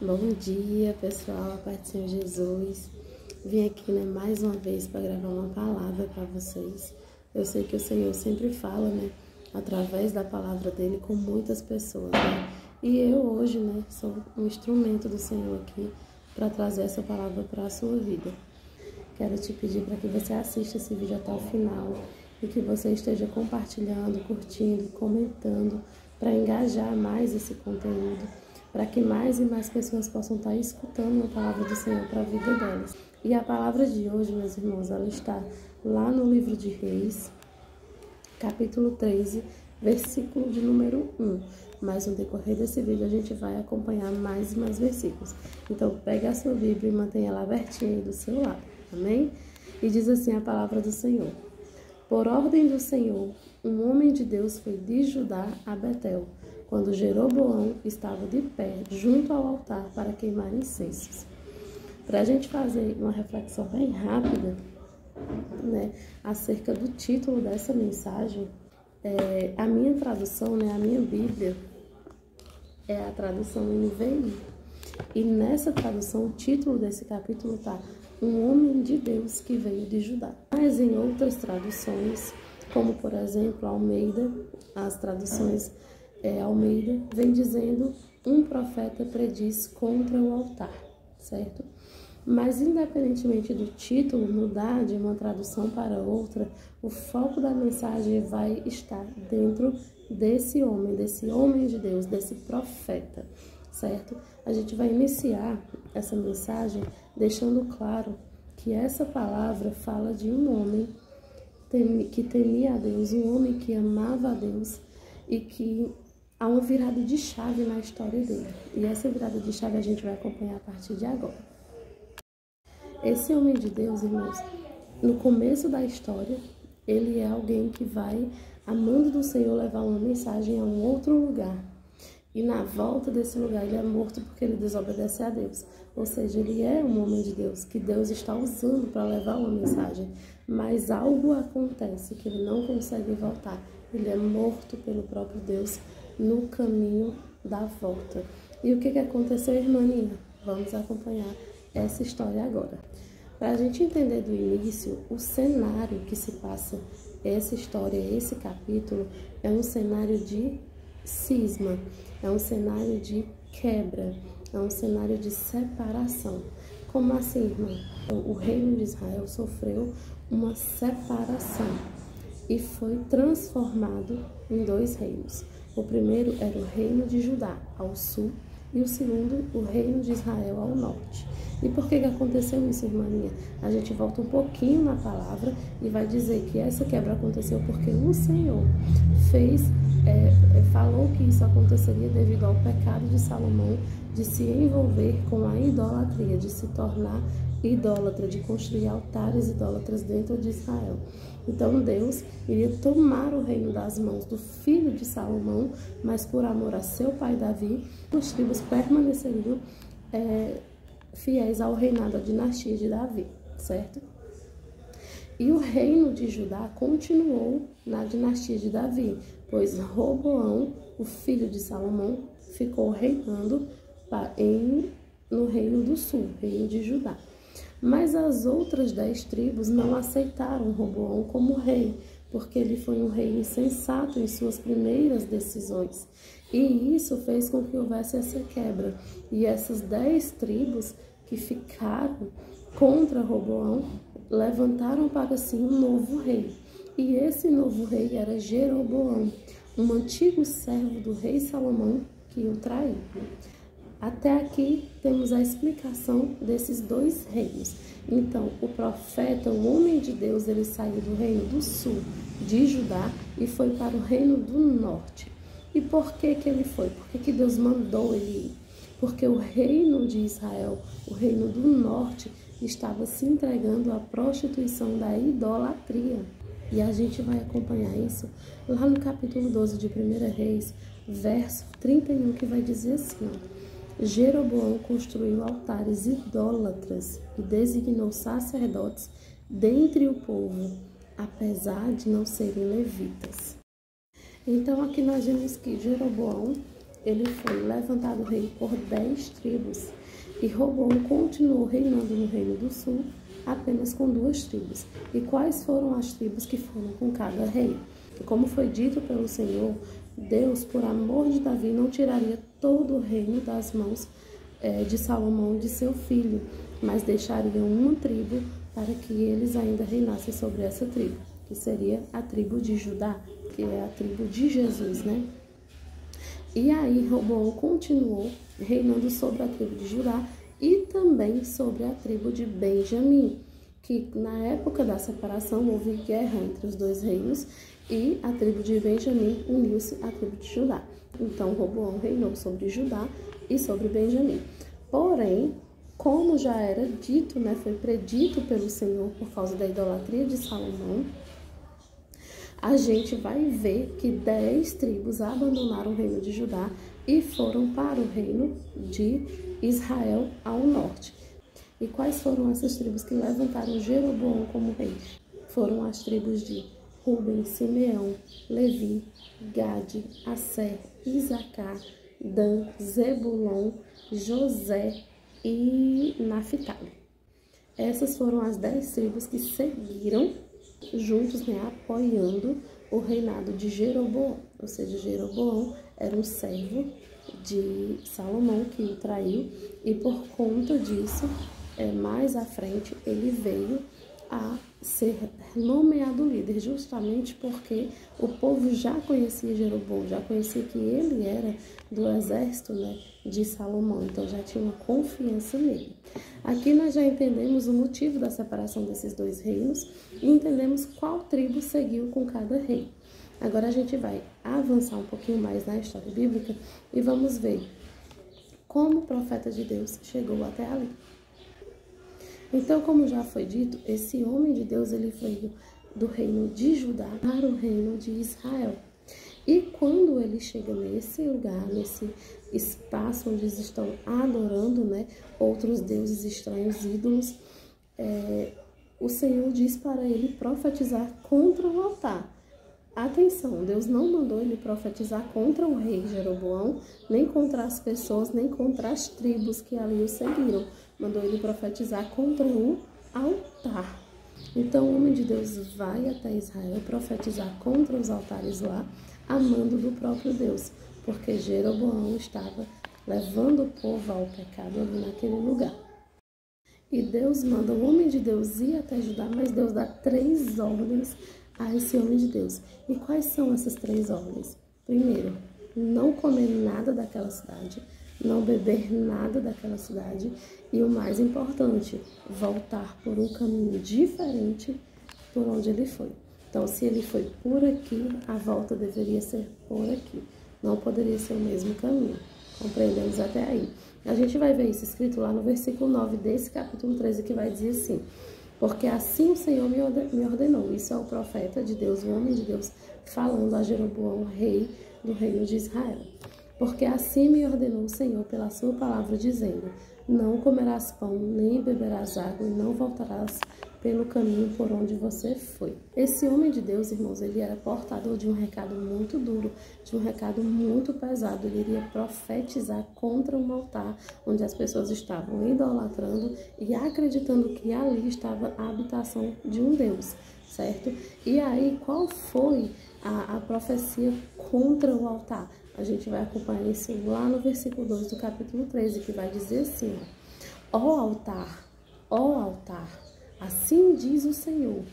Bom dia, pessoal, a paz do Senhor Jesus. Vim aqui, mais uma vez para gravar uma palavra para vocês. Eu sei que o Senhor sempre fala, através da palavra dele com muitas pessoas, E eu hoje, sou um instrumento do Senhor aqui para trazer essa palavra para a sua vida. Quero te pedir para que você assista esse vídeo até o final e que você esteja compartilhando, curtindo, comentando para engajar mais esse conteúdo, para que mais e mais pessoas possam estar escutando a palavra do Senhor para a vida delas. E a palavra de hoje, meus irmãos, ela está lá no livro de Reis, capítulo 13, versículo de número 1. Mas no decorrer desse vídeo a gente vai acompanhar mais e mais versículos. Então pegue a sua Bíblia e mantenha ela abertinha aí do seu lado, amém? E diz assim a palavra do Senhor: por ordem do Senhor, um homem de Deus foi de Judá a Betel, quando Jeroboão estava de pé junto ao altar para queimar incensos. Para a gente fazer uma reflexão bem rápida, acerca do título dessa mensagem, a minha tradução, a minha Bíblia, é a tradução NVI. E nessa tradução, o título desse capítulo está Um Homem de Deus que Veio de Judá. Mas em outras traduções, como por exemplo Almeida, as traduções Almeida, vem dizendo um profeta prediz contra o altar, certo? Mas independentemente do título mudar de uma tradução para outra, o foco da mensagem vai estar dentro desse homem de Deus, desse profeta, certo? A gente vai iniciar essa mensagem deixando claro que essa palavra fala de um homem que temia a Deus, um homem que amava a Deus e que há uma virada de chave na história dele. E essa virada de chave a gente vai acompanhar a partir de agora. Esse homem de Deus, irmãos, no começo da história, ele é alguém que vai, amando do Senhor, levar uma mensagem a um outro lugar. E na volta desse lugar, ele é morto porque ele desobedece a Deus. Ou seja, ele é um homem de Deus, que Deus está usando para levar uma mensagem. Mas algo acontece que ele não consegue voltar. Ele é morto pelo próprio Deus no caminho da volta. E o que aconteceu, irmã Nina? Vamos acompanhar essa história agora. Para a gente entender do início, o cenário que se passa essa história, esse capítulo, é um cenário de cisma, é um cenário de quebra, é um cenário de separação. Como assim, irmã? O reino de Israel sofreu uma separação e foi transformado em dois reinos. O primeiro era o reino de Judá, ao sul, e o segundo, o reino de Israel, ao norte. E por que aconteceu isso, irmãinha? A gente volta um pouquinho na palavra e vai dizer que essa quebra aconteceu porque o Senhor falou que isso aconteceria devido ao pecado de Salomão de se envolver com a idolatria, de se tornar idólatra, de construir altares idólatras dentro de Israel. Então Deus iria tomar o reino das mãos do filho de Salomão, mas por amor a seu pai Davi, os tribos permaneceriam fiéis ao reinado da dinastia de Davi, certo? E o reino de Judá continuou na dinastia de Davi, pois Roboão, o filho de Salomão, ficou reinando no reino do sul, reino de Judá. Mas as outras 10 tribos não aceitaram Roboão como rei, porque ele foi um rei insensato em suas primeiras decisões. E isso fez com que houvesse essa quebra. E essas 10 tribos que ficaram contra Roboão levantaram para si um novo rei. E esse novo rei era Jeroboão, um antigo servo do rei Salomão que o traiu. Até aqui temos a explicação desses dois reinos. Então, o profeta, o homem de Deus, ele saiu do reino do sul, de Judá, e foi para o reino do norte. E por que ele foi? Por que Deus mandou ele ir? Porque o reino de Israel, o reino do norte, estava se entregando à prostituição da idolatria. E a gente vai acompanhar isso lá no capítulo 12 de 1 Reis, verso 31, que vai dizer assim, Jeroboão construiu altares idólatras e designou sacerdotes dentre o povo, apesar de não serem levitas. Então aqui nós vemos que Jeroboão ele foi levantado rei por 10 tribos. E Roboão continuou reinando no Reino do Sul apenas com 2 tribos. E quais foram as tribos que foram com cada rei? E como foi dito pelo Senhor, Deus, por amor de Davi, não tiraria todo o reino das mãos de Salomão, de seu filho, mas deixaria uma tribo para que eles ainda reinassem sobre essa tribo, que seria a tribo de Judá, que é a tribo de Jesus, né? E aí Roboão continuou reinando sobre a tribo de Judá e também sobre a tribo de Benjamim, que na época da separação houve guerra entre os 2 reinos e a tribo de Benjamim uniu-se à tribo de Judá. Então Roboão reinou sobre Judá e sobre Benjamim. Porém, como já era dito, né, foi predito pelo Senhor por causa da idolatria de Salomão, a gente vai ver que 10 tribos abandonaram o reino de Judá e foram para o reino de Israel ao norte. E quais foram essas tribos que levantaram Jeroboão como rei? Foram as tribos de Ruben, Simeão, Levi, Gade, Asser, Isacar, Dan, Zebulon, José e Naphtali. Essas foram as 10 tribos que seguiram juntos, né, apoiando o reinado de Jeroboão. Ou seja, Jeroboão era um servo de Salomão que o traiu e por conta disso, mais à frente, ele veio a ser nomeado líder, justamente porque o povo já conhecia Jeroboão, já conhecia que ele era do exército, né, de Salomão, então já tinha uma confiança nele. Aqui nós já entendemos o motivo da separação desses 2 reinos e entendemos qual tribo seguiu com cada rei. Agora a gente vai avançar um pouquinho mais na história bíblica e vamos ver como o profeta de Deus chegou até ali. Então, como já foi dito, esse homem de Deus, ele veio do reino de Judá para o reino de Israel. E quando ele chega nesse lugar, nesse espaço onde eles estão adorando, né, outros deuses estranhos, ídolos, o Senhor diz para ele profetizar contra o altar. Atenção, Deus não mandou ele profetizar contra o rei Jeroboão, nem contra as pessoas, nem contra as tribos que ali o seguiram. Mandou ele profetizar contra o altar. Então o homem de Deus vai até Israel profetizar contra os altares lá, a mando do próprio Deus, porque Jeroboão estava levando o povo ao pecado ali naquele lugar. E Deus manda o homem de Deus ir até Judá, mas Deus dá 3 ordens a esse homem de Deus. E quais são essas 3 ordens? Primeiro, não comer nada daquela cidade, não beber nada daquela cidade e o mais importante, voltar por um caminho diferente por onde ele foi. Então, se ele foi por aqui, a volta deveria ser por aqui. Não poderia ser o mesmo caminho. Compreendemos até aí. A gente vai ver isso escrito lá no versículo 9 desse capítulo 13, que vai dizer assim: porque assim o Senhor me ordenou. Isso é o profeta de Deus, o homem de Deus, falando a Jeroboão, rei do reino de Israel. Porque assim me ordenou o Senhor pela sua palavra, dizendo: não comerás pão, nem beberás água, e não voltarás pelo caminho por onde você foi. Esse homem de Deus, irmãos, ele era portador de um recado muito duro, de um recado muito pesado. Ele iria profetizar contra um altar onde as pessoas estavam idolatrando e acreditando que ali estava a habitação de um Deus, certo? E aí, qual foi a profecia contra o altar? A gente vai acompanhar isso lá no versículo 2 do capítulo 13, que vai dizer assim: ó altar, assim diz o Senhor,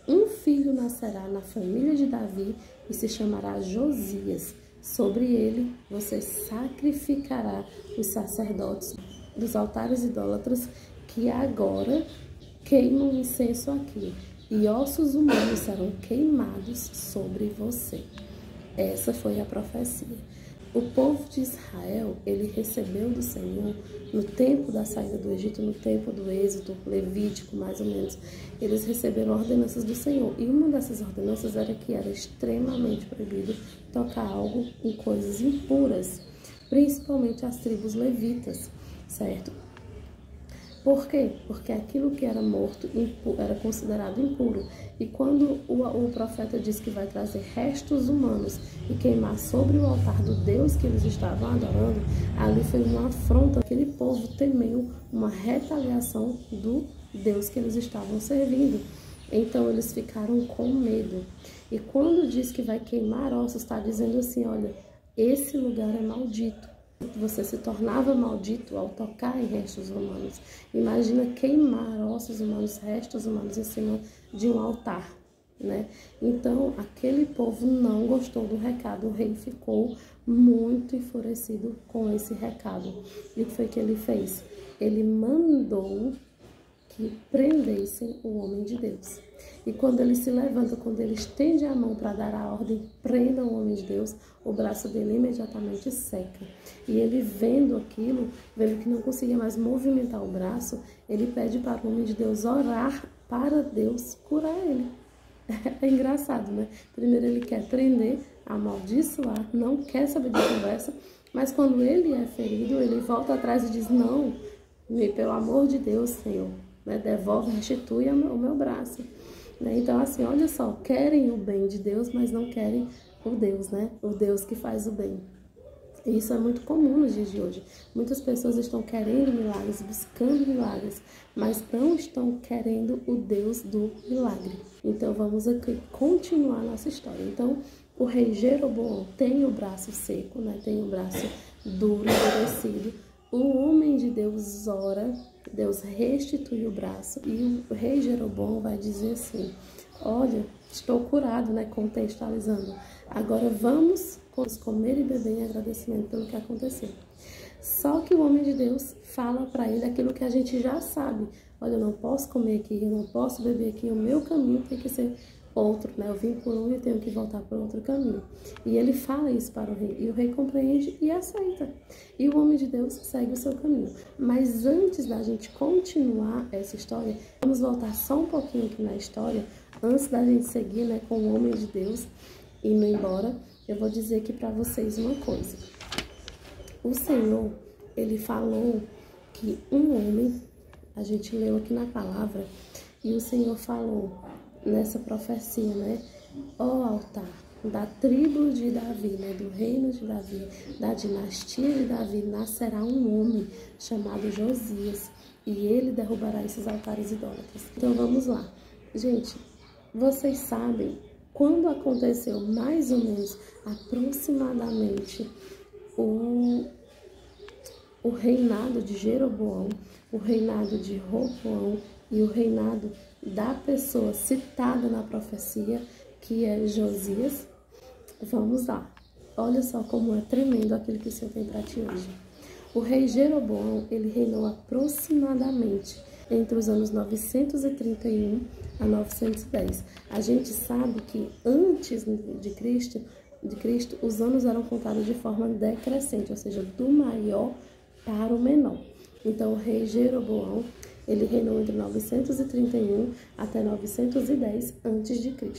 um filho nascerá na família de Davi e se chamará Josias. Sobre ele você sacrificará os sacerdotes dos altares idólatras que agora queimam incenso aqui, e ossos humanos serão queimados sobre você. Essa foi a profecia. O povo de Israel, ele recebeu do Senhor, no tempo da saída do Egito, no tempo do êxodo levítico, mais ou menos, eles receberam ordenanças do Senhor. E uma dessas ordenanças era que era extremamente proibido tocar algo em coisas impuras, principalmente as tribos levitas, certo? Por quê? Porque aquilo que era morto era considerado impuro. E quando o profeta diz que vai trazer restos humanos e queimar sobre o altar do Deus que eles estavam adorando, ali foi uma afronta. Aquele povo temeu uma retaliação do Deus que eles estavam servindo. Então eles ficaram com medo. E quando diz que vai queimar ossos, está dizendo assim, olha, esse lugar é maldito. Você se tornava maldito ao tocar em restos humanos. Imagina queimar ossos humanos, restos humanos em cima de um altar, né? Então, aquele povo não gostou do recado. O rei ficou muito enfurecido com esse recado. E o que foi que ele fez? Ele mandou que prendessem o homem de Deus. E quando ele se levanta, quando ele estende a mão para dar a ordem, prenda o homem de Deus, o braço dele imediatamente seca. E ele vendo aquilo, vendo que não conseguia mais movimentar o braço, ele pede para o homem de Deus orar para Deus curar ele. É engraçado, né? Primeiro ele quer prender, amaldiçoar, não quer saber de conversa, mas quando ele é ferido, ele volta atrás e diz, não, pelo amor de Deus, Senhor, né? Devolve, restitui o meu braço. Então, assim, olha só, querem o bem de Deus, mas não querem o Deus, né? O Deus que faz o bem. E isso é muito comum nos dias de hoje. Muitas pessoas estão querendo milagres, buscando milagres, mas não estão querendo o Deus do milagre. Então, vamos aqui continuar nossa história. Então, o rei Jeroboão tem o braço seco, né? Tem o braço duro, endurecido. O homem de Deus ora, Deus restitui o braço e o rei Jeroboão vai dizer assim, olha, estou curado, né, contextualizando. Agora vamos comer e beber em agradecimento pelo que aconteceu. Só que o homem de Deus fala para ele aquilo que a gente já sabe. Olha, eu não posso comer aqui, eu não posso beber aqui, o meu caminho tem que ser outro, né? Eu vim por um e tenho que voltar por outro caminho. E ele fala isso para o rei. E o rei compreende e aceita. E o homem de Deus segue o seu caminho. Mas antes da gente continuar essa história, vamos voltar só um pouquinho aqui na história. Antes da gente seguir, né, com o homem de Deus indo embora, eu vou dizer aqui para vocês uma coisa. O Senhor, ele falou que um homem, a gente leu aqui na palavra, e o Senhor falou nessa profecia, né? Ó altar da tribo de Davi, né? Do reino de Davi, da dinastia de Davi, nascerá um homem chamado Josias, e ele derrubará esses altares idólatras. Então vamos lá. Gente, vocês sabem quando aconteceu mais ou menos aproximadamente o reinado de Jeroboão, o reinado de Roboão e o reinado da pessoa citada na profecia, que é Josias? Vamos lá. Olha só como é tremendo aquilo que o Senhor tem para ti hoje. O rei Jeroboão, ele reinou aproximadamente entre os anos 931 a 910. A gente sabe que antes de Cristo, os anos eram contados de forma decrescente, ou seja, do maior para o menor. Então, o rei Jeroboão, ele reinou entre 931 até 910 a.C.,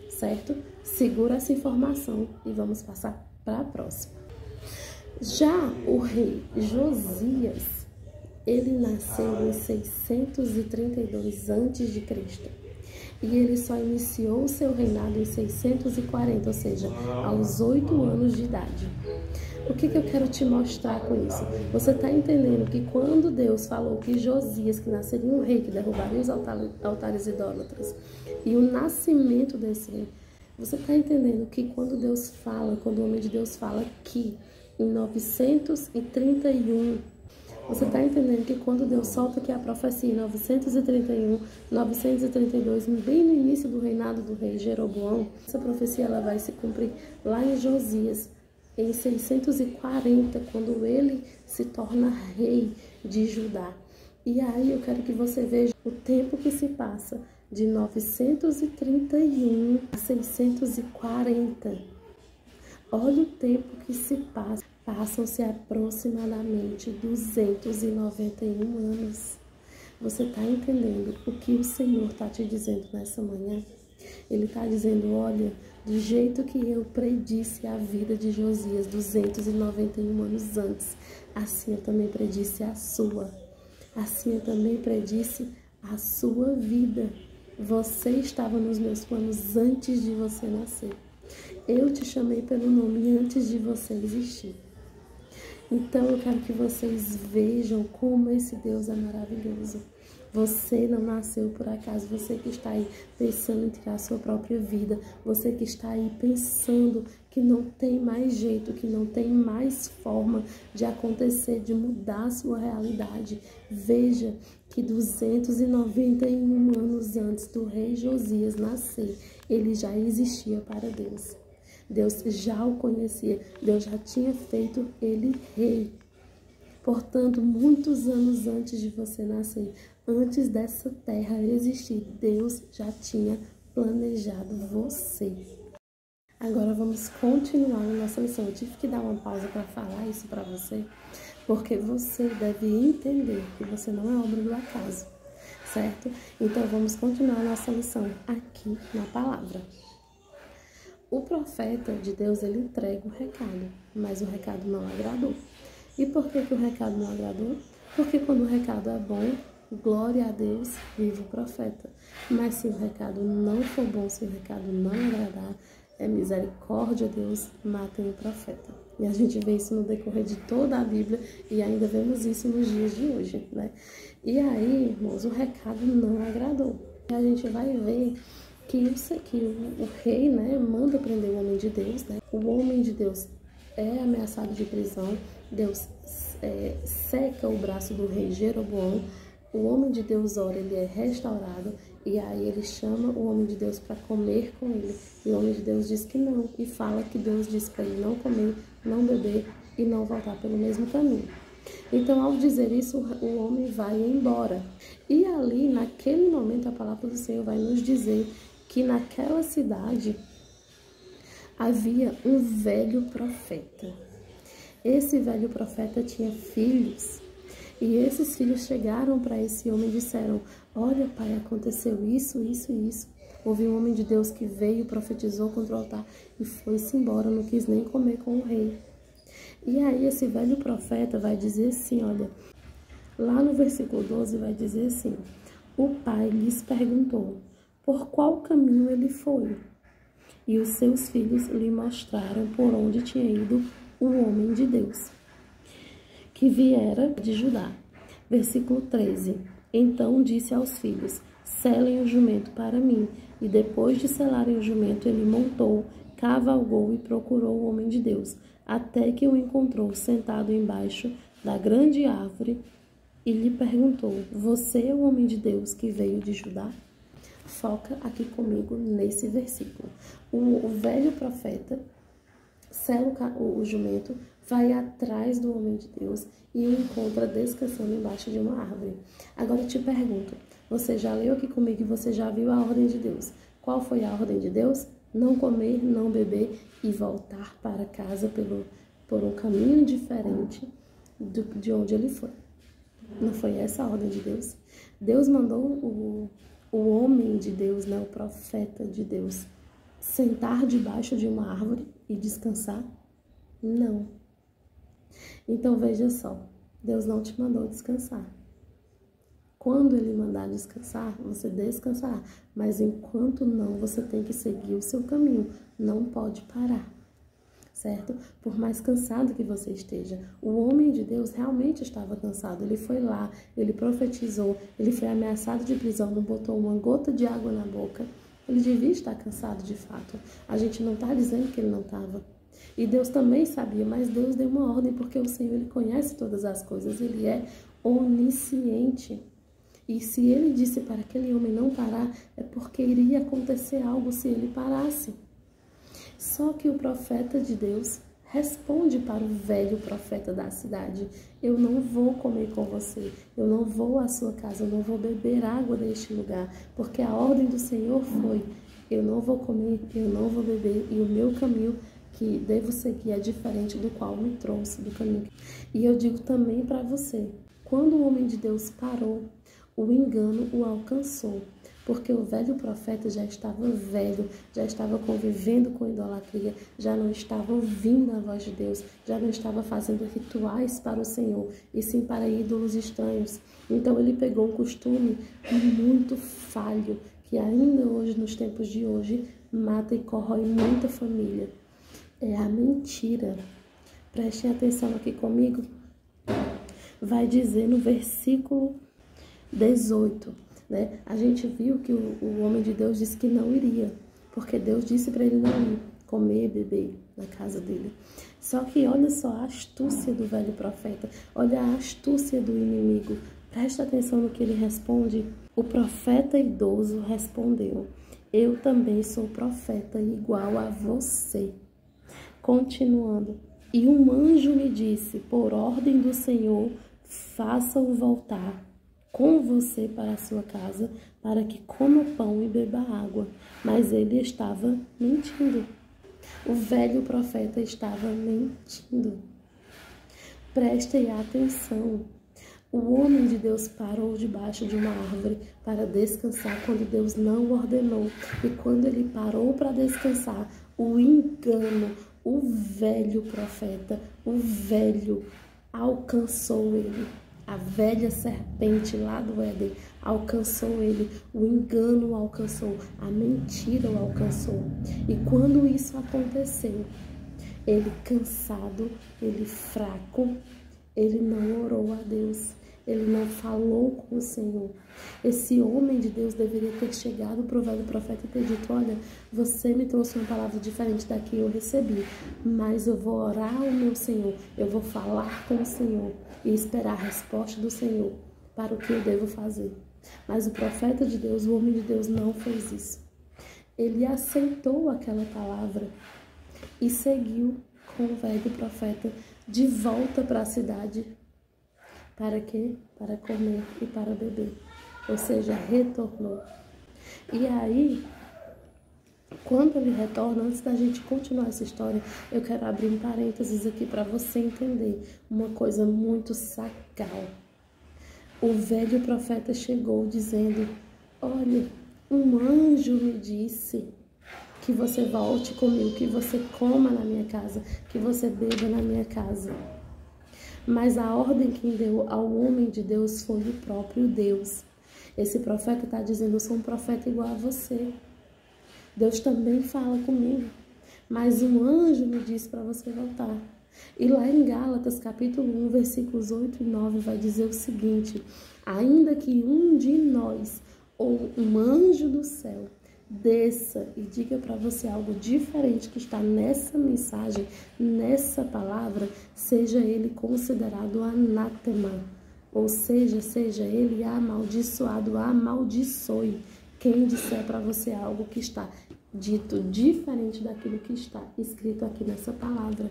certo? Segura essa informação e vamos passar para a próxima. Já o rei Josias, ele nasceu em 632 a.C. e ele só iniciou o seu reinado em 640, ou seja, aos 8 anos de idade. O que eu quero te mostrar com isso? Você está entendendo que quando Deus falou que Josias, que nasceria um rei, que derrubaria os altares idólatras, e o nascimento desse rei, você está entendendo que quando Deus fala, quando o homem de Deus fala que em 931, você está entendendo que quando Deus solta aqui a profecia em 931, 932, bem no início do reinado do rei Jeroboão, essa profecia ela vai se cumprir lá em Josias, em 640, quando ele se torna rei de Judá. E aí eu quero que você veja o tempo que se passa de 931 a 640. Olha o tempo que se passa. Passam-se aproximadamente 291 anos. Você está entendendo o que o Senhor está te dizendo nessa manhã? Ele está dizendo, olha, do jeito que eu predisse a vida de Josias 291 anos antes, assim eu também predisse a sua. assim eu também predisse a sua vida. Você estava nos meus planos antes de você nascer. Eu te chamei pelo nome antes de você existir. Então eu quero que vocês vejam como esse Deus é maravilhoso. Você não nasceu por acaso, você que está aí pensando em tirar a sua própria vida, você que está aí pensando que não tem mais jeito, que não tem mais forma de acontecer, de mudar a sua realidade. Veja que 291 anos antes do rei Josias nascer, ele já existia para Deus. Deus já o conhecia, Deus já tinha feito ele rei. Portanto, muitos anos antes de você nascer, antes dessa terra existir, Deus já tinha planejado você. Agora vamos continuar na nossa lição. Eu tive que dar uma pausa para falar isso para você, porque você deve entender que você não é obra do acaso, certo? Então vamos continuar a nossa lição aqui na palavra. O profeta de Deus, ele entrega o recado, mas o recado não agradou. E por que o recado não agradou? Porque quando o recado é bom, glória a Deus, vive o profeta. Mas se o recado não for bom, se o recado não agradar, é misericórdia a Deus, matem o profeta. E a gente vê isso no decorrer de toda a Bíblia e ainda vemos isso nos dias de hoje, né? E aí, irmãos, o recado não agradou. E a gente vai ver que o rei, né, manda prender o homem de Deus, né? O homem de Deus é ameaçado de prisão, Deus seca o braço do rei Jeroboão, o homem de Deus ora, ele é restaurado, e aí ele chama o homem de Deus para comer com ele, e o homem de Deus diz que não, e fala que Deus disse para ele não comer, não beber e não voltar pelo mesmo caminho. Então, ao dizer isso, o homem vai embora. E ali, naquele momento, a palavra do Senhor vai nos dizer que naquela cidade havia um velho profeta. Esse velho profeta tinha filhos, e esses filhos chegaram para esse homem e disseram: olha, pai, aconteceu isso, isso e isso. Houve um homem de Deus que veio, profetizou contra o altar e foi-se embora, não quis nem comer com o rei. E aí esse velho profeta vai dizer assim, olha, lá no versículo 12 vai dizer assim: o pai lhes perguntou por qual caminho ele foi, e os seus filhos lhe mostraram por onde tinha ido o homem de Deus, que viera de Judá. Versículo 13. Então disse aos filhos: selem o jumento para mim. E depois de selarem o jumento, ele montou, cavalgou e procurou o homem de Deus, até que o encontrou sentado embaixo da grande árvore, e lhe perguntou: você é o homem de Deus que veio de Judá? Foca aqui comigo nesse versículo. O velho profeta sela o jumento, vai atrás do homem de Deus e o encontra descansando embaixo de uma árvore. Agora eu te pergunto, você já leu aqui comigo e você já viu a ordem de Deus? Qual foi a ordem de Deus? Não comer, não beber e voltar para casa por um caminho diferente de onde ele foi. Não foi essa a ordem de Deus? Deus mandou o homem de Deus, né, o profeta de Deus, sentar debaixo de uma árvore e descansar? Não. Então veja só, Deus não te mandou descansar. Quando ele mandar descansar, você descansará, mas enquanto não, você tem que seguir o seu caminho, não pode parar, certo? Por mais cansado que você esteja, o homem de Deus realmente estava cansado, ele foi lá, ele profetizou, ele foi ameaçado de prisão, não botou uma gota de água na boca. Ele devia estar cansado de fato. A gente não está dizendo que ele não estava. E Deus também sabia, mas Deus deu uma ordem, porque o Senhor, ele conhece todas as coisas, ele é onisciente. E se ele disse para aquele homem não parar, é porque iria acontecer algo se ele parasse. Só que o profeta de Deus responde para o velho profeta da cidade: eu não vou comer com você, eu não vou à sua casa, eu não vou beber água deste lugar, porque a ordem do Senhor foi: eu não vou comer, eu não vou beber, e o meu caminho que devo seguir é diferente do qual me trouxe, do caminho. E eu digo também para você, quando o homem de Deus parou, o engano o alcançou. Porque o velho profeta já estava velho, já estava convivendo com idolatria, já não estava ouvindo a voz de Deus, já não estava fazendo rituais para o Senhor, e sim para ídolos estranhos. Então ele pegou um costume muito falho, que ainda hoje, nos tempos de hoje, mata e corrói muita família. É a mentira. Prestem atenção aqui comigo. Vai dizer no versículo 18, né? A gente viu que o homem de Deus disse que não iria, porque Deus disse para ele não ir comer e beber na casa dele. Só que olha só a astúcia do velho profeta, olha a astúcia do inimigo. Presta atenção no que ele responde. O profeta idoso respondeu: eu também sou profeta igual a você. Continuando, e um anjo me disse, por ordem do Senhor, faça-o voltar com você para a sua casa, para que coma pão e beba água. Mas ele estava mentindo. O velho profeta estava mentindo. Prestem atenção. O homem de Deus parou debaixo de uma árvore para descansar quando Deus não o ordenou. E quando ele parou para descansar, o engano, o velho profeta, o velho alcançou ele. A velha serpente lá do Éden alcançou ele, o engano o alcançou, a mentira o alcançou. E quando isso aconteceu, ele cansado, ele fraco, ele não orou a Deus, ele não falou com o Senhor. Esse homem de Deus deveria ter chegado para o velho profeta e ter dito: olha, você me trouxe uma palavra diferente da que eu recebi, mas eu vou orar ao meu Senhor, eu vou falar com o Senhor e esperar a resposta do Senhor para o que eu devo fazer. Mas o profeta de Deus, o homem de Deus, não fez isso. Ele aceitou aquela palavra e seguiu com o velho profeta de volta para a cidade. Para quê? Para comer e para beber. Ou seja, retornou. E aí, quando ele retorna, antes da gente continuar essa história, eu quero abrir um parênteses aqui para você entender uma coisa muito sacal. O velho profeta chegou dizendo: olha, um anjo me disse que você volte comigo, que você coma na minha casa, que você beba na minha casa. Mas a ordem que deu ao homem de Deus foi o próprio Deus. Esse profeta está dizendo: eu sou um profeta igual a você. Deus também fala comigo. Mas um anjo me disse para você voltar. E lá em Gálatas, capítulo 1, versículos 8 e 9, vai dizer o seguinte: ainda que um de nós, ou um anjo do céu, desça e diga para você algo diferente que está nessa mensagem, nessa palavra, seja ele considerado anátema, ou seja ele amaldiçoado, amaldiçoe quem disser para você algo que está dito diferente daquilo que está escrito aqui nessa palavra.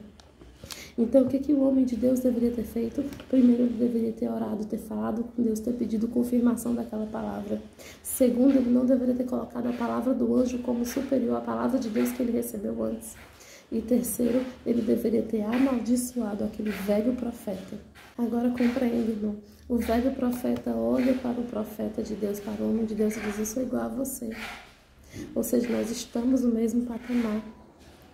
Então, o que o homem de Deus deveria ter feito? Primeiro, ele deveria ter orado, ter falado com Deus, ter pedido confirmação daquela palavra. Segundo, ele não deveria ter colocado a palavra do anjo como superior à palavra de Deus que ele recebeu antes. E terceiro, ele deveria ter amaldiçoado aquele velho profeta. Agora compreende, irmão. O velho profeta olha para o profeta de Deus, para o homem de Deus e diz: eu sou igual a você. Ou seja, nós estamos no mesmo patamar.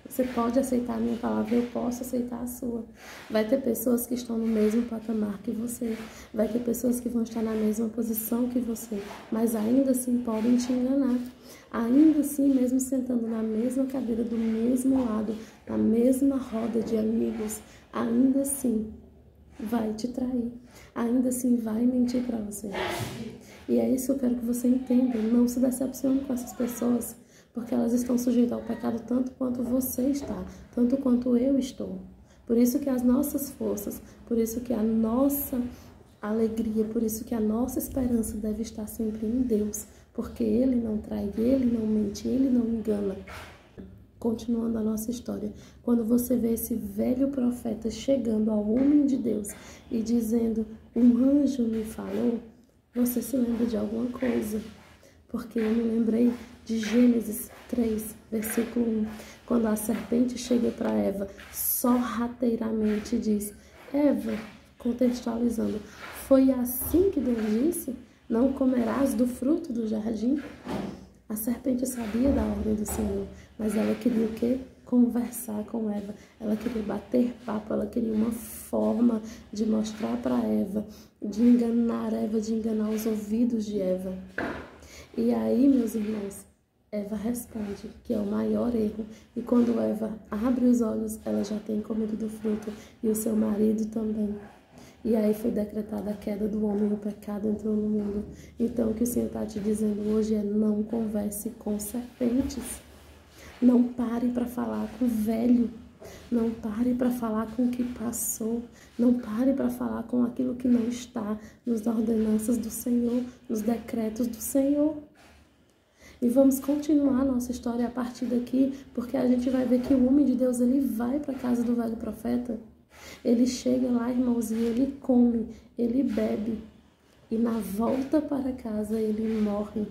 Você pode aceitar a minha palavra, eu posso aceitar a sua. Vai ter pessoas que estão no mesmo patamar que você. Vai ter pessoas que vão estar na mesma posição que você. Mas ainda assim podem te enganar. Ainda assim, mesmo sentando na mesma cadeira, do mesmo lado, na mesma roda de amigos, ainda assim vai te trair. Ainda assim vai mentir para você. E é isso que eu quero que você entenda. Não se decepcione com essas pessoas, porque elas estão sujeitas ao pecado tanto quanto você está, tanto quanto eu estou. Por isso que as nossas forças, por isso que a nossa alegria, por isso que a nossa esperança deve estar sempre em Deus, porque Ele não trai, Ele não mente, Ele não engana. Continuando a nossa história, quando você vê esse velho profeta chegando ao homem de Deus e dizendo: um anjo me falou, você se lembra de alguma coisa. Porque eu me lembrei de Gênesis 3, versículo 1, quando a serpente chega para Eva, sorrateiramente diz: Eva, contextualizando, foi assim que Deus disse? Não comerás do fruto do jardim? A serpente sabia da ordem do Senhor, mas ela queria o quê? Conversar com Eva. Ela queria bater papo, ela queria uma forma de mostrar para Eva, de enganar Eva, de enganar os ouvidos de Eva. E aí, meus irmãos, Eva responde que é o maior erro. E quando Eva abre os olhos, ela já tem comido do fruto e o seu marido também. E aí foi decretada a queda do homem, o pecado entrou no mundo. Então o que o Senhor está te dizendo hoje é: não converse com serpentes. Não pare para falar com o velho. Não pare para falar com o que passou. Não pare para falar com aquilo que não está nas ordenanças do Senhor, nos decretos do Senhor. E vamos continuar a nossa história a partir daqui, porque a gente vai ver que o homem de Deus, ele vai para a casa do velho profeta. Ele chega lá, irmãos, e ele come, ele bebe. E na volta para casa ele morre.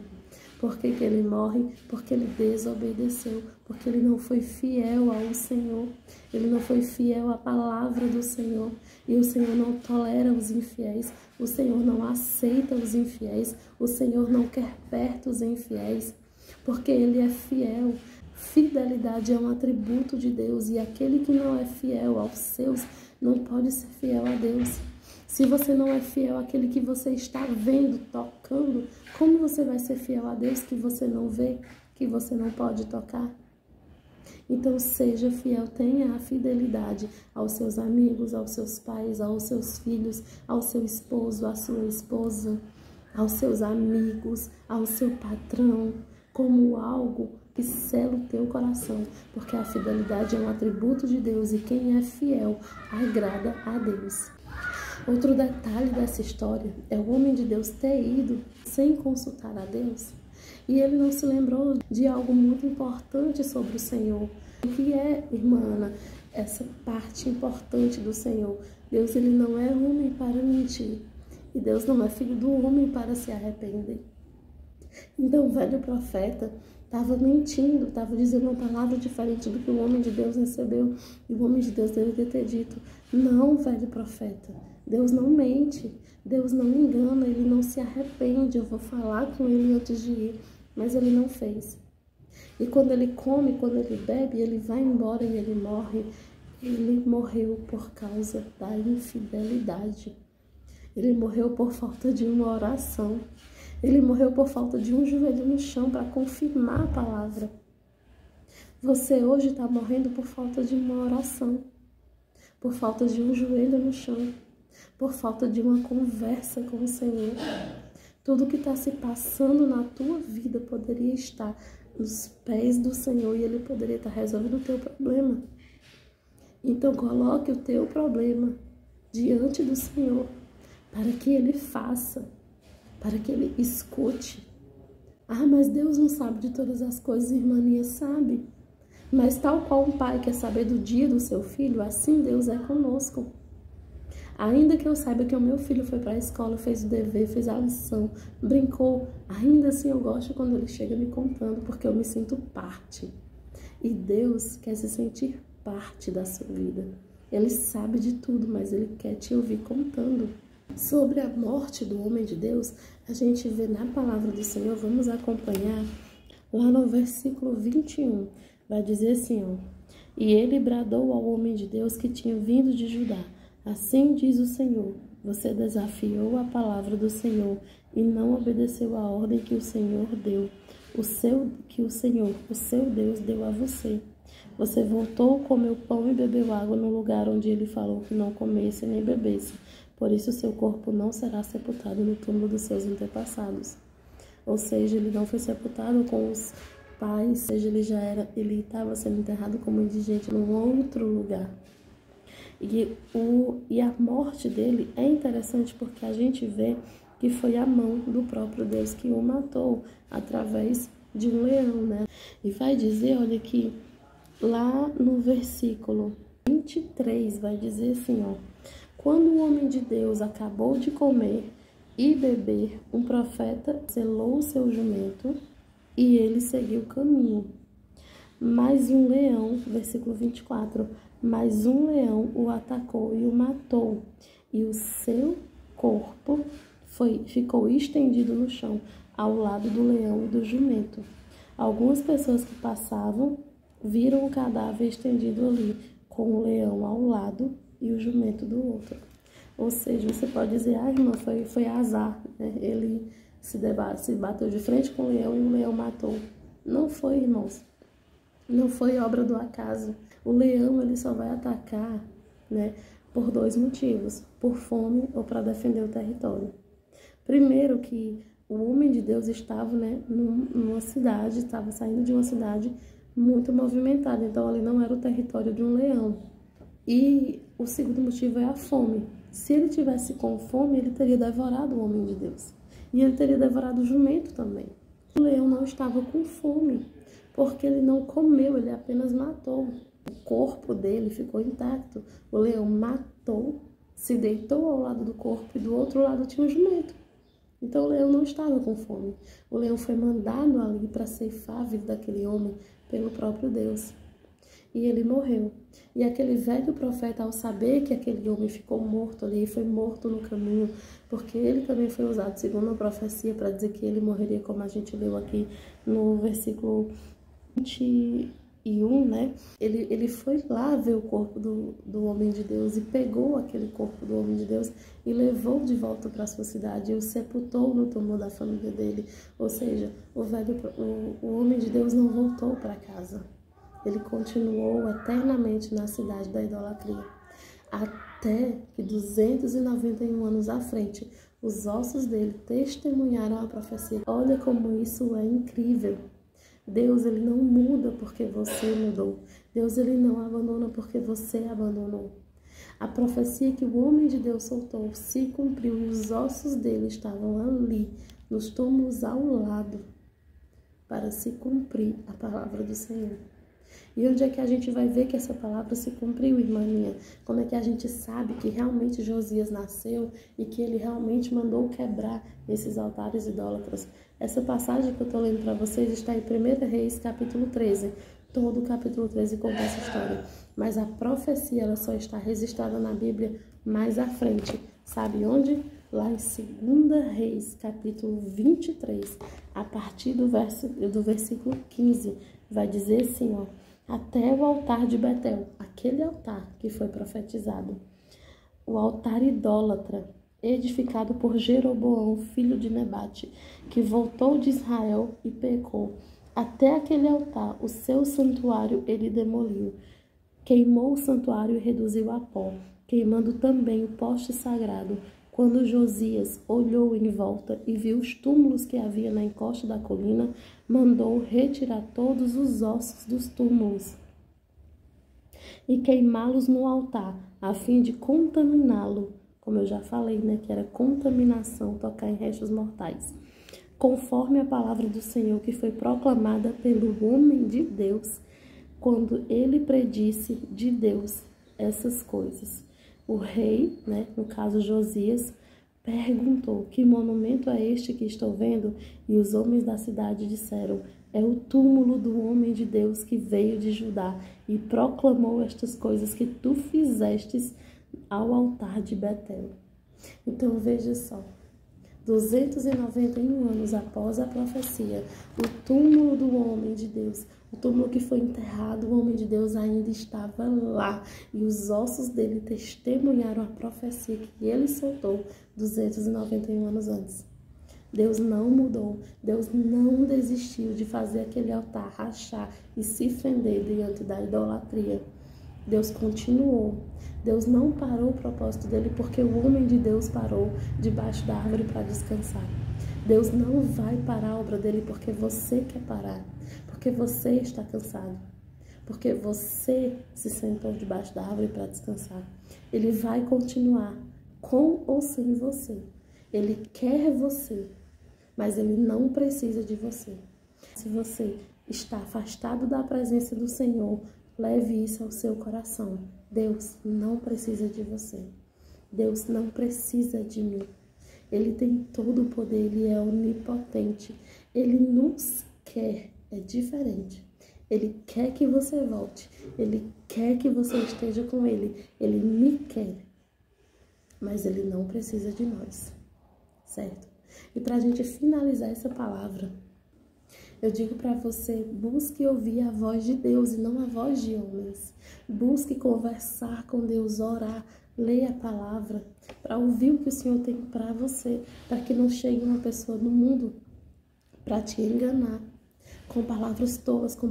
Por que ele morre? Porque ele desobedeceu, porque ele não foi fiel ao Senhor. Ele não foi fiel à palavra do Senhor. E o Senhor não tolera os infiéis. O Senhor não aceita os infiéis. O Senhor não quer perto os infiéis, porque ele é fiel. Fidelidade é um atributo de Deus, e aquele que não é fiel aos seus não pode ser fiel a Deus. Se você não é fiel àquele que você está vendo, tocando, como você vai ser fiel a Deus que você não vê, que você não pode tocar? Então seja fiel, tenha a fidelidade aos seus amigos, aos seus pais, aos seus filhos, ao seu esposo, à sua esposa, aos seus amigos, ao seu patrão, como algo que sela o teu coração, porque a fidelidade é um atributo de Deus e quem é fiel agrada a Deus. Outro detalhe dessa história é o homem de Deus ter ido sem consultar a Deus, e ele não se lembrou de algo muito importante sobre o Senhor. O que é, irmã Ana, essa parte importante do Senhor? Deus, ele não é homem para mentir, e Deus não é filho do homem para se arrepender. Então o velho profeta estava mentindo, estava dizendo uma palavra diferente do que o homem de Deus recebeu. E o homem de Deus deveria ter dito: não, velho profeta, Deus não mente, Deus não engana, ele não se arrepende, eu vou falar com ele antes de ir. Mas ele não fez. E quando ele come, quando ele bebe, ele vai embora e ele morre. Ele morreu por causa da infidelidade. Ele morreu por falta de uma oração. Ele morreu por falta de um joelho no chão para confirmar a palavra. Você hoje está morrendo por falta de uma oração, por falta de um joelho no chão, por falta de uma conversa com o Senhor. Tudo que está se passando na tua vida poderia estar nos pés do Senhor e Ele poderia estar resolvendo o teu problema. Então coloque o teu problema diante do Senhor para que Ele faça, para que Ele escute. Ah, mas Deus não sabe de todas as coisas, irmã Nia sabe. Mas tal qual um pai quer saber do dia do seu filho, assim Deus é conosco. Ainda que eu saiba que o meu filho foi para a escola, fez o dever, fez a lição, brincou, ainda assim eu gosto quando ele chega me contando, porque eu me sinto parte. E Deus quer se sentir parte da sua vida. Ele sabe de tudo, mas Ele quer te ouvir contando. Sobre a morte do homem de Deus, a gente vê na palavra do Senhor, vamos acompanhar lá no versículo 21. Vai dizer assim, ó: e ele bradou ao homem de Deus que tinha vindo de Judá: assim diz o Senhor, você desafiou a palavra do Senhor e não obedeceu a ordem que o Senhor deu, o seu Deus deu a você. Você voltou, comeu pão e bebeu água no lugar onde ele falou que não comesse nem bebesse. Por isso seu corpo não será sepultado no túmulo dos seus antepassados. Ou seja, ele não foi sepultado com os pais, ou seja, ele estava sendo enterrado como indigente num outro lugar. E a morte dele é interessante porque a gente vê que foi a mão do próprio Deus que o matou através de um leão, né? E vai dizer, olha aqui, lá no versículo 23, vai dizer assim, ó: quando o homem de Deus acabou de comer e beber, um profeta selou o seu jumento e ele seguiu o caminho. Mas um leão, versículo 24, mas um leão o atacou e o matou, e o seu corpo ficou estendido no chão, ao lado do leão e do jumento. Algumas pessoas que passavam viram o cadáver estendido ali, com o leão ao lado e o jumento do outro. Ou seja, você pode dizer, irmã, foi azar, né? Ele se bateu de frente com o leão e o leão matou. Não foi, irmãos. Não foi obra do acaso. O leão, ele só vai atacar, né, por 2 motivos: por fome ou para defender o território. Primeiro, que o homem de Deus estava, né, numa cidade, estava saindo de uma cidade muito movimentada. Então, ali não era o território de um leão. E o segundo motivo é a fome. Se ele tivesse com fome, ele teria devorado o homem de Deus. E ele teria devorado o jumento também. O leão não estava com fome, porque ele não comeu, ele apenas matou. O corpo dele ficou intacto. O leão matou, se deitou ao lado do corpo e do outro lado tinha um jumento. Então o leão não estava com fome. O leão foi mandado ali para ceifar a vida daquele homem pelo próprio Deus. E ele morreu. E aquele velho profeta, ao saber que aquele homem ficou morto ali, foi morto no caminho, porque ele também foi usado, segundo a profecia, para dizer que ele morreria, como a gente leu aqui no versículo 21, né? Ele foi lá ver o corpo do homem de Deus e pegou aquele corpo do homem de Deus e levou de volta para sua cidade e o sepultou no túmulo da família dele. Ou seja, o homem de Deus não voltou para casa. Ele continuou eternamente na cidade da idolatria. Até que 291 anos à frente, os ossos dele testemunharam a profecia. Olha como isso é incrível. Deus, ele não muda porque você mudou. Deus, ele não abandona porque você abandonou. A profecia que o homem de Deus soltou se cumpriu e os ossos dele estavam ali, nos túmulos ao lado, para se cumprir a palavra do Senhor. E onde é que a gente vai ver que essa palavra se cumpriu, irmã minha? Como é que a gente sabe que realmente Josias nasceu e que ele realmente mandou quebrar esses altares idólatras? Essa passagem que eu estou lendo para vocês está em 1 Reis, capítulo 13. Todo o capítulo 13 conta essa história. Mas a profecia, ela só está registrada na Bíblia mais à frente. Sabe onde? Lá em 2 Reis, capítulo 23, a partir do versículo 15, vai dizer assim, ó: até o altar de Betel, aquele altar que foi profetizado, o altar idólatra, edificado por Jeroboão, filho de Nebate, que voltou de Israel e pecou. Até aquele altar, o seu santuário ele demoliu. Queimou o santuário e reduziu a pó, queimando também o poste sagrado. Quando Josias olhou em volta e viu os túmulos que havia na encosta da colina, mandou retirar todos os ossos dos túmulos e queimá-los no altar, a fim de contaminá-lo. Como eu já falei, né, que era contaminação tocar em restos mortais. Conforme a palavra do Senhor que foi proclamada pelo homem de Deus, quando ele predisse de Deus essas coisas. O rei, né, no caso Josias, perguntou: que monumento é este que estou vendo? E os homens da cidade disseram: é o túmulo do homem de Deus que veio de Judá e proclamou estas coisas que tu fizestes ao altar de Betel. Então veja só, 291 anos após a profecia, o túmulo do homem de Deus, o túmulo que foi enterrado, o homem de Deus ainda estava lá. E os ossos dele testemunharam a profecia que ele soltou 291 anos antes. Deus não mudou, Deus não desistiu de fazer aquele altar rachar e se fender diante da idolatria. Deus continuou. Deus não parou o propósito dele porque o homem de Deus parou debaixo da árvore para descansar. Deus não vai parar a obra dele porque você quer parar, porque você está cansado, porque você se sentou debaixo da árvore para descansar. Ele vai continuar com ou sem você. Ele quer você, mas ele não precisa de você. Se você está afastado da presença do Senhor, leve isso ao seu coração. Deus não precisa de você. Deus não precisa de mim. Ele tem todo o poder, ele é onipotente. Ele nos quer, é diferente. Ele quer que você volte. Ele quer que você esteja com ele. Ele me quer. Mas ele não precisa de nós. certo? E para a gente finalizar essa palavra, eu digo para você, busque ouvir a voz de Deus e não a voz de homens. Busque conversar com Deus, orar, ler a palavra, para ouvir o que o Senhor tem para você, para que não chegue uma pessoa no mundo para te enganar, com palavras tolas, com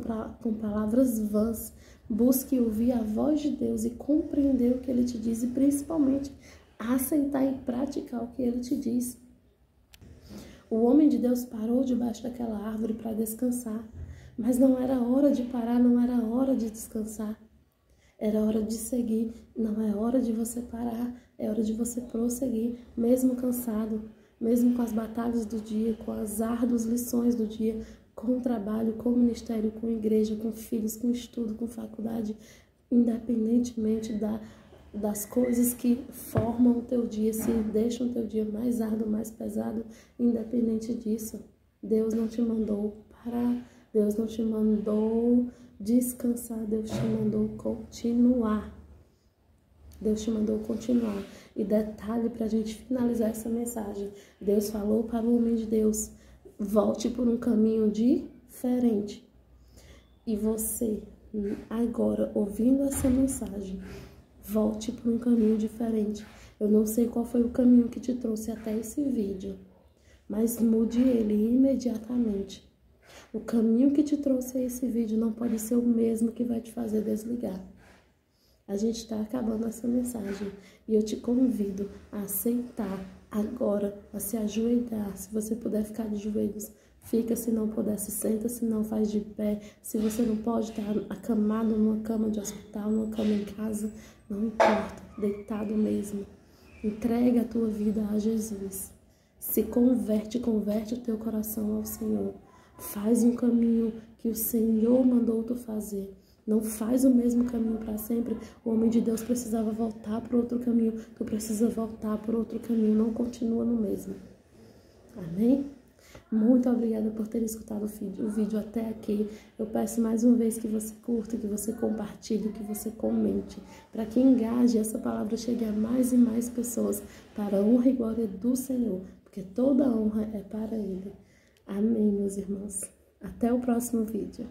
palavras vãs. Busque ouvir a voz de Deus e compreender o que Ele te diz e principalmente aceitar e praticar o que Ele te diz. O homem de Deus parou debaixo daquela árvore para descansar, mas não era hora de parar, não era hora de descansar. Era hora de seguir, não é hora de você parar, é hora de você prosseguir, mesmo cansado, mesmo com as batalhas do dia, com as árduas lições do dia, com o trabalho, com o ministério, com a igreja, com filhos, com estudo, com faculdade, independentemente das coisas que formam o teu dia, se deixam o teu dia mais árduo, mais pesado, independente disso, Deus não te mandou parar, Deus não te mandou descansar, Deus te mandou continuar. Deus te mandou continuar. E detalhe para a gente finalizar essa mensagem, Deus falou para o homem de Deus, volte por um caminho diferente. E você, agora, ouvindo essa mensagem, volte por um caminho diferente. Eu não sei qual foi o caminho que te trouxe até esse vídeo, mas mude ele imediatamente. O caminho que te trouxe a esse vídeo não pode ser o mesmo que vai te fazer desligar. A gente está acabando essa mensagem e eu te convido a sentar agora, a se ajoelhar. Se você puder ficar de joelhos, fica. Se não puder, se senta. Se não, faz de pé. Se você não pode estar acamado numa cama de hospital, numa cama em casa, não importa, deitado mesmo. Entrega a tua vida a Jesus. Se converte o teu coração ao Senhor. Faz um caminho que o Senhor mandou tu fazer. Não faz o mesmo caminho para sempre. O homem de Deus precisava voltar para outro caminho. Tu precisa voltar para outro caminho. Não continua no mesmo. Amém? Muito obrigada por ter escutado o vídeo até aqui. Eu peço mais uma vez que você curta, que você compartilhe, que você comente, para que engaje essa palavra chegue a mais e mais pessoas, para a honra e glória do Senhor, porque toda a honra é para Ele. Amém, meus irmãos. Até o próximo vídeo.